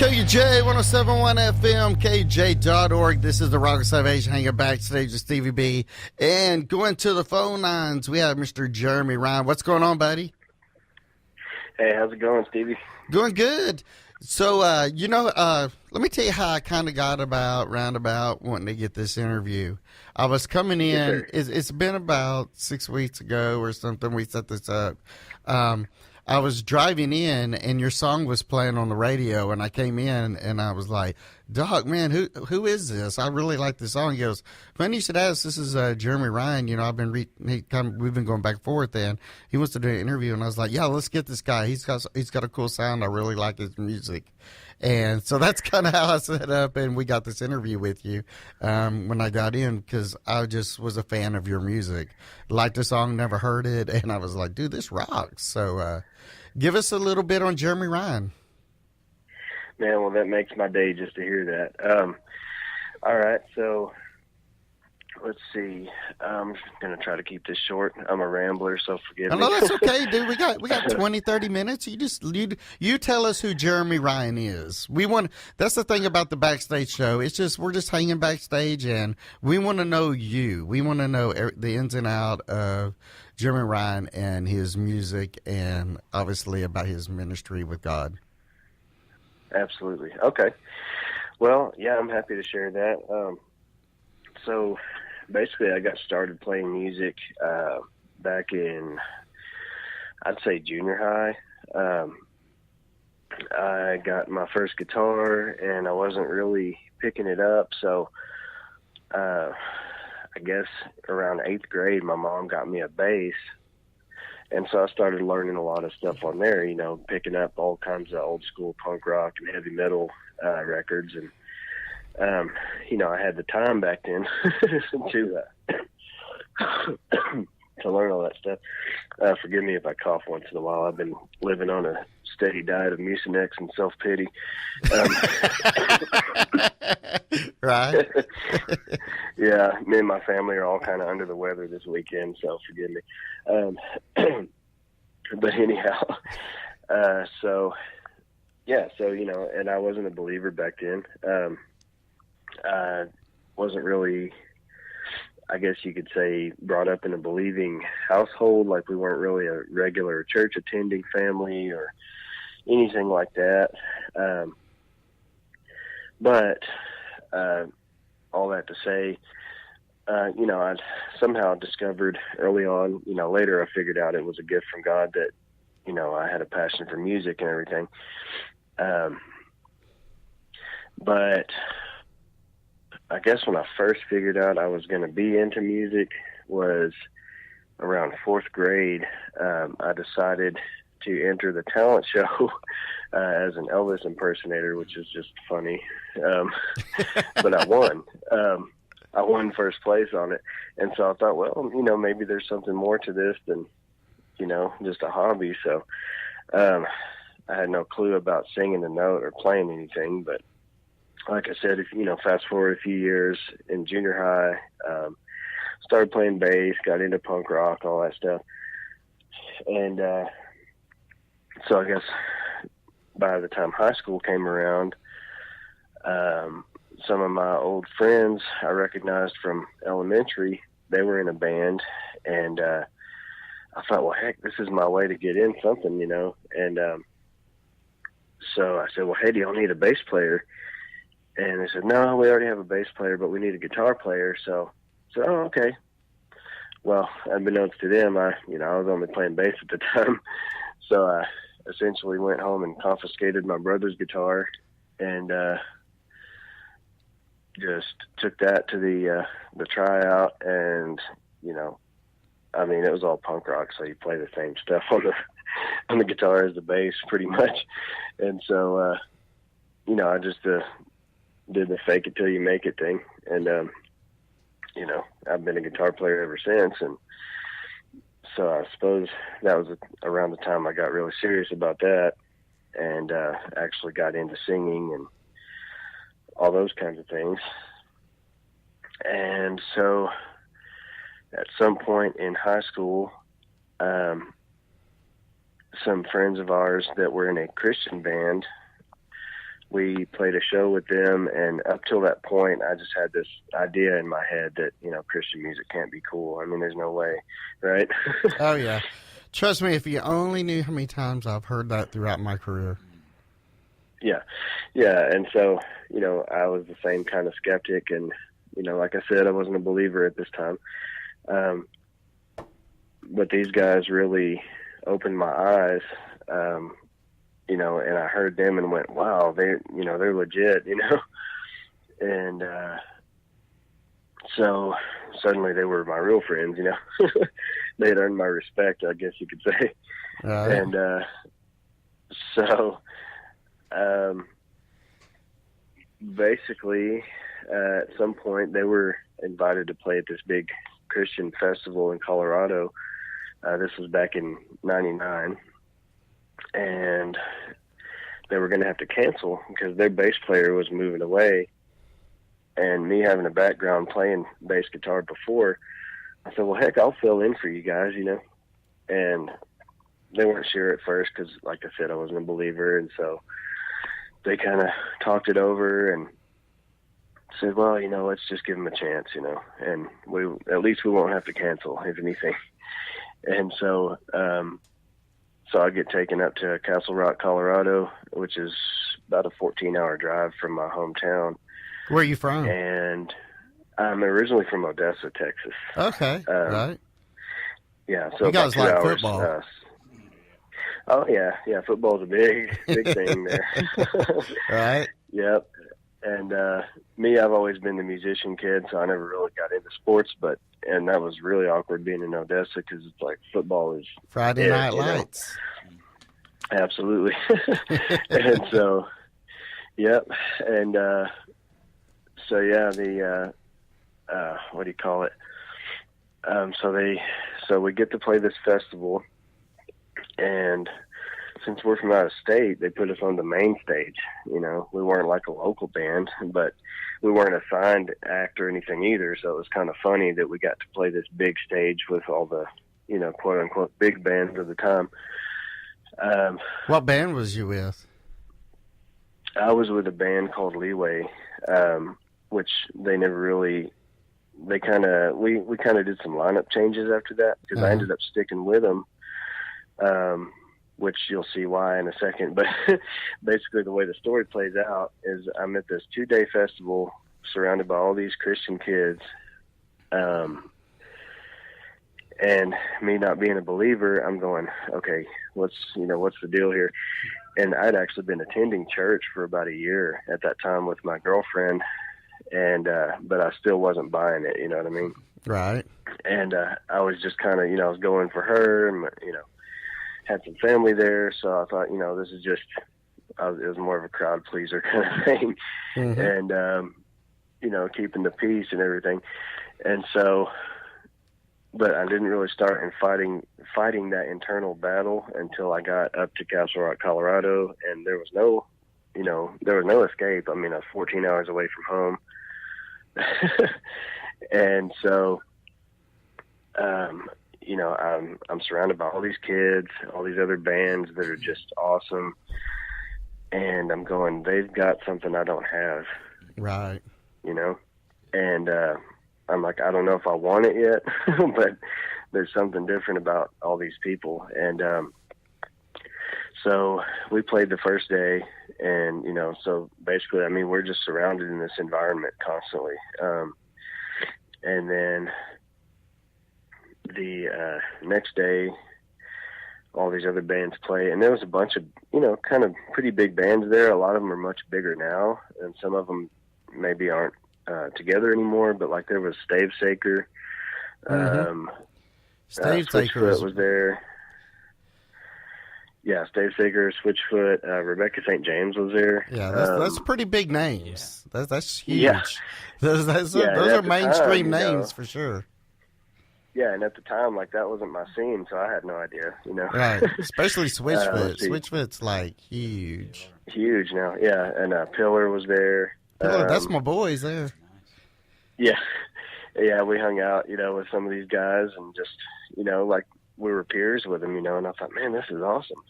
KOUJ 107.1 FM, KJ.org. This is the Rock of Salvation hanging backstage with Stevie B. And going to the phone lines, we have Mr. Jeremy Ryan. What's going on, buddy? Hey, how's it going, Stevie? Doing good. So, let me tell you how I kind of got roundabout wanting to get this interview. I was coming in, it's been about 6 weeks ago or something, we set this up. I was driving in, and your song was playing on the radio, and I came in, and I was like, Doc, man, who is this? I really like this song. He goes, funny you should ask, this is Jeremy Ryan. You know, we've been going back and forth, and he wants to do an interview, and I was like, yeah, let's get this guy. He's got a cool sound. I really like his music. And so that's kind of how I set up, and we got this interview with you when I got in, because I just was a fan of your music. Liked the song, never heard it, and I was like, dude, this rocks. So give us a little bit on Jeremy Ryan. Man, well, that makes my day just to hear that. All right, so let's see. I'm going to try to keep this short. I'm a rambler, so forgive me. No, that's okay, dude. We got 20, 30 minutes. You tell us who Jeremy Ryan is. That's the thing about the Backstage show. It's just we're just hanging backstage, and we want to know you. We want to know the ins and out of Jeremy Ryan and his music, and obviously about his ministry with God. Absolutely. Okay. Well, yeah, I'm happy to share that. So basically I got started playing music back in, I'd say, junior high. I got my first guitar, and I wasn't really picking it up, so I guess around 8th grade my mom got me a bass. And so I started learning a lot of stuff on there, you know, picking up all kinds of old school punk rock and heavy metal records. And, you know, I had the time back then to learn all that stuff. Forgive me if I cough once in a while. I've been living on a steady diet of Mucinex and self-pity. Right. Yeah, me and my family are all kind of under the weather this weekend, so forgive me. But anyhow, so, you know, and I wasn't a believer back then. I wasn't really, I guess you could say, brought up in a believing household. Like, we weren't really a regular church attending family or anything like that. But all that to say, you know, I somehow discovered early on, you know, later I figured out it was a gift from God that, you know, I had a passion for music and everything. But I guess when I first figured out I was going to be into music was around 4th grade. I decided to enter the talent show as an Elvis impersonator, which is just funny. But I won. I won first place on it. And so I thought, well, you know, maybe there's something more to this than, you know, just a hobby. So I had no clue about singing a note or playing anything. But like I said, if you know, fast forward a few years in junior high, started playing bass, got into punk rock, all that stuff. And so I guess by the time high school came around, some of my old friends I recognized from elementary, they were in a band, and I thought, well, heck, this is my way to get in something, you know. And so I said, well, hey, do y'all need a bass player? And they said, no, we already have a bass player, but we need a guitar player. So I said, oh, okay. Well, unbeknownst to them, I was only playing bass at the time. So I essentially went home and confiscated my brother's guitar and just took that to the tryout. And, you know, I mean, it was all punk rock, so you play the same stuff on the guitar as the bass pretty much. And so, you know, I just did the fake it till you make it thing. And, you know, I've been a guitar player ever since. And so I suppose that was around the time I got really serious about that and actually got into singing and all those kinds of things. And so at some point in high school, some friends of ours that were in a Christian band we played a show with them, and up till that point, I just had this idea in my head that, Christian music can't be cool. I mean, there's no way, right? Oh, yeah. Trust me, if you only knew how many times I've heard that throughout my career. Yeah. And so, I was the same kind of skeptic, and, like I said, I wasn't a believer at this time. But these guys really opened my eyes, and I heard them and went, wow, they're legit, and, so suddenly they were my real friends, they had earned my respect, I guess you could say. And, so, basically, at some point they were invited to play at this big Christian festival in Colorado. This was back in '99, and they were going to have to cancel because their bass player was moving away. And me having a background playing bass guitar before, I said, well, heck, I'll fill in for you guys, And they weren't sure at first because, like I said, I wasn't a believer. And so they kind of talked it over and said, well, let's just give them a chance, and at least we won't have to cancel, if anything. And so, so I get taken up to Castle Rock, Colorado, which is about a 14-hour drive from my hometown. Where are you from? And I'm originally from Odessa, Texas. Okay, right. Yeah, so you guys about 2 like hours. football. Oh, yeah, football's a big thing there. Right. Yep. And me, I've always been the musician kid, so I never really got into sports, and that was really awkward being in Odessa because it's like football is Friday Night Lights. Absolutely. And so, yep. And so, yeah, the, what do you call it? So we get to play this festival, and since we're from out of state, they put us on the main stage. We weren't like a local band, but we weren't a signed act or anything either. So it was kind of funny that we got to play this big stage with all the, quote unquote, big bands of the time. What band was you with? I was with a band called Leeway, which they never really, we kind of did some lineup changes after that because I ended up sticking with them. Which you'll see why in a second. But basically the way the story plays out is I'm at this 2-day festival surrounded by all these Christian kids. And me not being a believer, I'm going, okay, what's the deal here? And I'd actually been attending church for about a year at that time with my girlfriend. And, but I still wasn't buying it. You know what I mean? Right. And, I was just kind of, I was going for her and, had some family there, so I thought, this is just, it was more of a crowd pleaser kind of thing, and, keeping the peace and everything. And so, but I didn't really start in fighting that internal battle until I got up to Castle Rock, Colorado, and there was no escape. I mean, I was 14 hours away from home. And so, I'm surrounded by all these kids, all these other bands that are just awesome. And I'm going, they've got something I don't have. Right. And I'm like, I don't know if I want it yet, but there's something different about all these people. And so we played the first day, and, so basically, I mean, we're just surrounded in this environment constantly. And then the next day, all these other bands play, and there was a bunch of, kind of pretty big bands there. A lot of them are much bigger now, and some of them maybe aren't together anymore, but like there was Stavesaker. Switchfoot was there. Yeah, Stavesaker, Switchfoot, Rebecca St. James was there. Yeah, that's pretty big names. That's huge. Yeah. Those are mainstream names for sure. Yeah, and at the time, like, that wasn't my scene, so I had no idea, Right, especially Switchfoot. Switchfoot's, like, huge. Huge now, yeah, and Pillar was there. Pillar, that's my boys there. Yeah, we hung out, with some of these guys and just, like, we were peers with them, and I thought, man, this is awesome.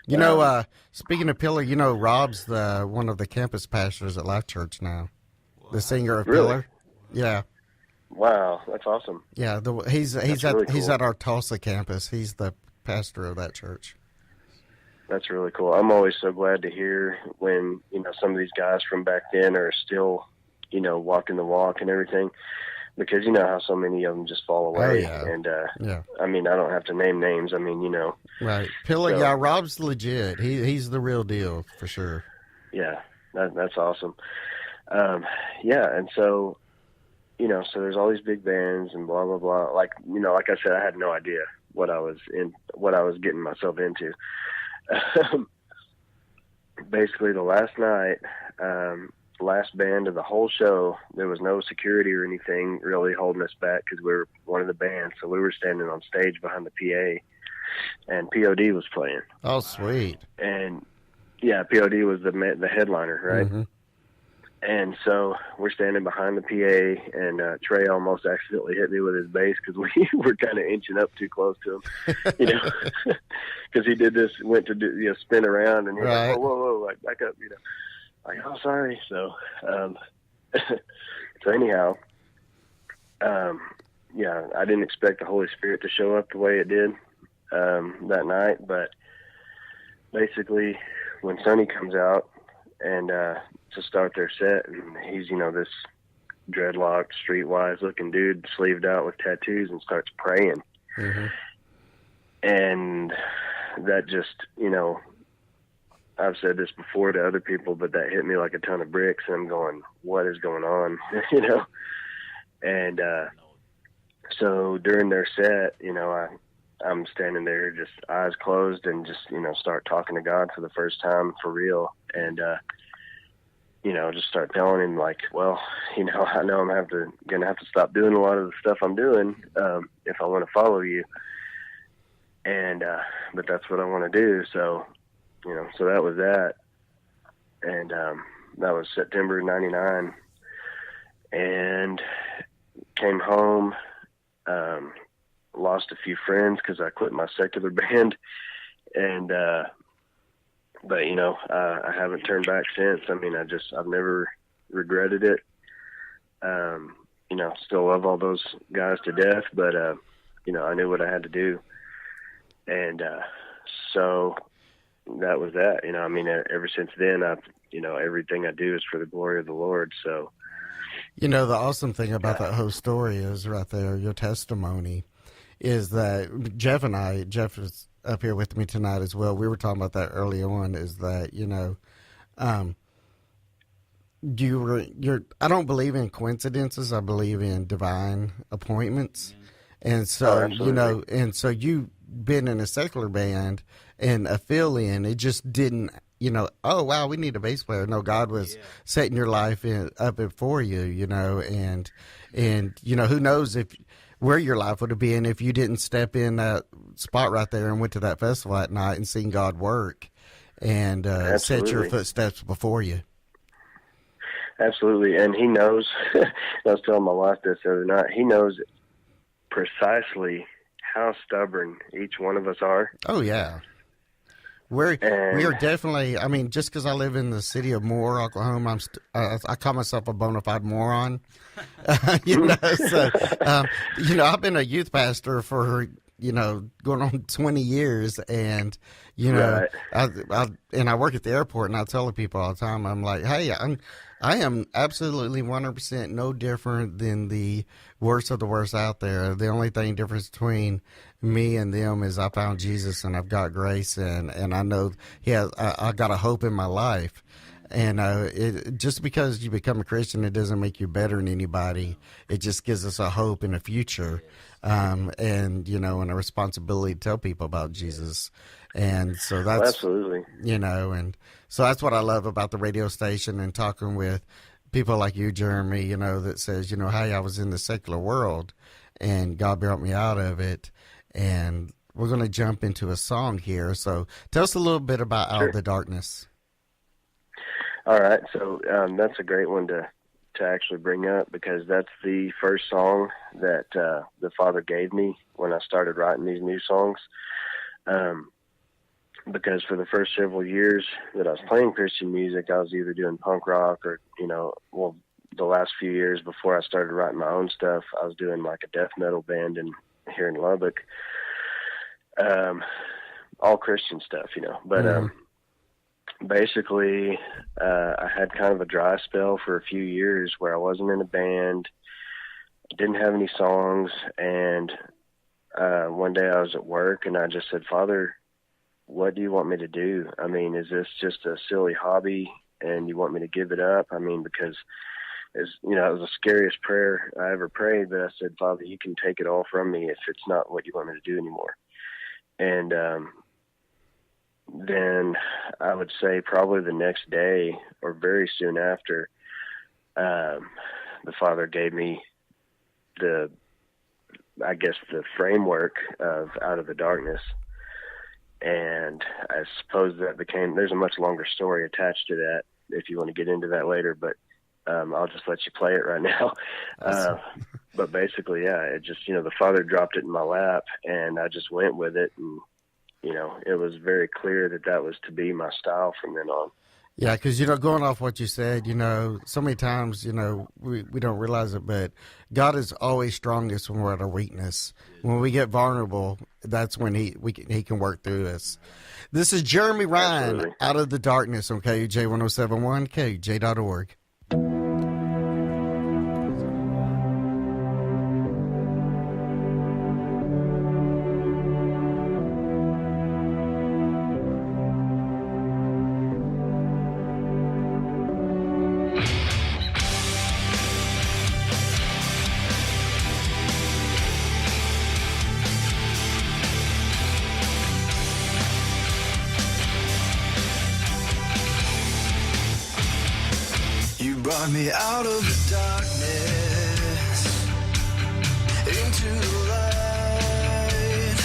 You know, speaking of Pillar, you know, Rob's one of the campus pastors at Life Church now. The singer of Really? Pillar. Yeah. Wow, that's awesome. Yeah, he's really he's cool. at our Tulsa campus. He's the pastor of that church. That's really cool. I'm always so glad to hear when, some of these guys from back then are still, walking the walk and everything, because you know how so many of them just fall away. Oh, yeah. And, Yeah. I mean, I don't have to name names. I mean, Right. Pillar, So- yeah, Rob's legit. He's the real deal for sure. Yeah, that's awesome. Yeah. And so, so there's all these big bands and blah, blah, blah. Like, like I said, I had no idea what I was getting myself into. Basically the last night, last band of the whole show, there was no security or anything really holding us back because we were one of the bands. So we were standing on stage behind the PA, and POD was playing. Oh, sweet. And yeah, POD was the headliner, right? Mm-hmm. And so we're standing behind the PA, and Trey almost accidentally hit me with his bass because we were kind of inching up too close to him, because he did this, went to spin around, and he was Right. like, whoa, like back up, like, oh, sorry. So, so anyhow, yeah, I didn't expect the Holy Spirit to show up the way it did that night, but basically when Sonny comes out and to start their set, and he's this dreadlocked, streetwise looking dude, sleeved out with tattoos, and starts praying. Mm-hmm. And that just, I've said this before to other people, but that hit me like a ton of bricks, and I'm going, what is going on? And so during their set, I'm standing there just eyes closed and just, start talking to God for the first time for real. And, just start telling him, like, well, I know I'm gonna have to stop doing a lot of the stuff I'm doing if I want to follow you. And but that's what I want to do. So, so that was that. And that was September '99. And came home, lost a few friends because I quit my secular band. And but I haven't turned back since. I mean, I've never regretted it. Still love all those guys to death, but I knew what I had to do. And so that was that. I mean, ever since then, everything I do is for the glory of the Lord. So, the awesome thing about that whole story is right there, your testimony, is that Jeff is up here with me tonight as well. We were talking about that early on, is that, I don't believe in coincidences. I believe in divine appointments. And so, and so you've been in a secular band and a fill-in, it just didn't, oh, wow, we need a bass player. No, God was setting your life up for you, and who knows where your life would have been if you didn't step in that spot right there and went to that festival at night and seen God work and set your footsteps before you. Absolutely. And he knows, I was telling my wife this the other night, he knows precisely how stubborn each one of us are. Oh, yeah. We are definitely, I mean, just because I live in the city of Moore, Oklahoma, I call myself a bona fide moron. So, I've been a youth pastor for, going on 20 years. And, Right. I work at the airport, and I tell the people all the time, I'm like, hey, I am absolutely 100% no different than the worst of the worst out there. The only difference between me and them is I found Jesus, and I've got grace, and I know I got a hope in my life. And just because you become a Christian, it doesn't make you better than anybody. It just gives us a hope in a future, and and a responsibility to tell people about Jesus. And so that's absolutely, and so that's what I love about the radio station and talking with people like you, Jeremy, that says, hey, I was in the secular world and God brought me out of it. And we're going to jump into a song here. So tell us a little bit about Out of the Darkness. All right. So that's a great one to actually bring up, because that's the first song that the Father gave me when I started writing these new songs. because for the first several years that I was playing Christian music, I was either doing punk rock or, well, the last few years before I started writing my own stuff, I was doing like a death metal band here in Lubbock. All Christian stuff, but, basically, I had kind of a dry spell for a few years where I wasn't in a band, didn't have any songs. And, one day I was at work and I just said, Father, what do you want me to do? I mean, is this just a silly hobby and you want me to give it up? I mean, because it was the scariest prayer I ever prayed, but I said, Father, you can take it all from me if it's not what you want me to do anymore. And, then I would say probably the next day or very soon after, the Father gave me the framework of Out of the Darkness. And I suppose there's a much longer story attached to that if you want to get into that later, but I'll just let you play it right now. But basically, yeah, it just, the Father dropped it in my lap and I just went with it. And, it was very clear that was to be my style from then on. Yeah, because, going off what you said, so many times, we don't realize it, but God is always strongest when we're at our weakness. When we get vulnerable, that's when he can work through us. This is Jeremy Ryan, Absolutely. Out of the Darkness on KOUJ 107.1, KOUJ.org. Brought me out of the darkness into the light.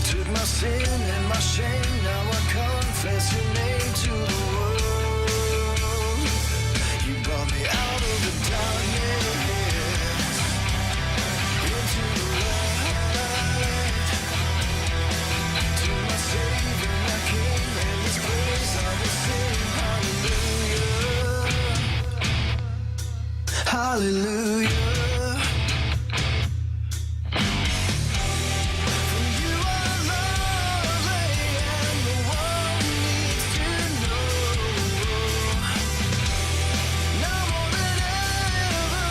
Took my sin and my shame, now I confess your name to the world. You brought me out of the darkness into the light. To my Savior, my King, and His praise I will sing. Hallelujah. For you are lovely and the world needs to know. Now more than ever,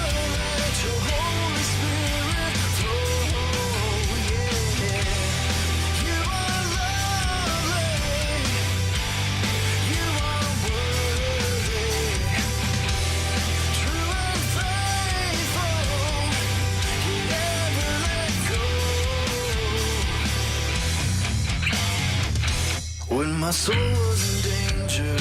let your Holy Spirit flow. Yeah. You are lovely. You are worthy. True and faithful, you never let go. When my soul was in danger,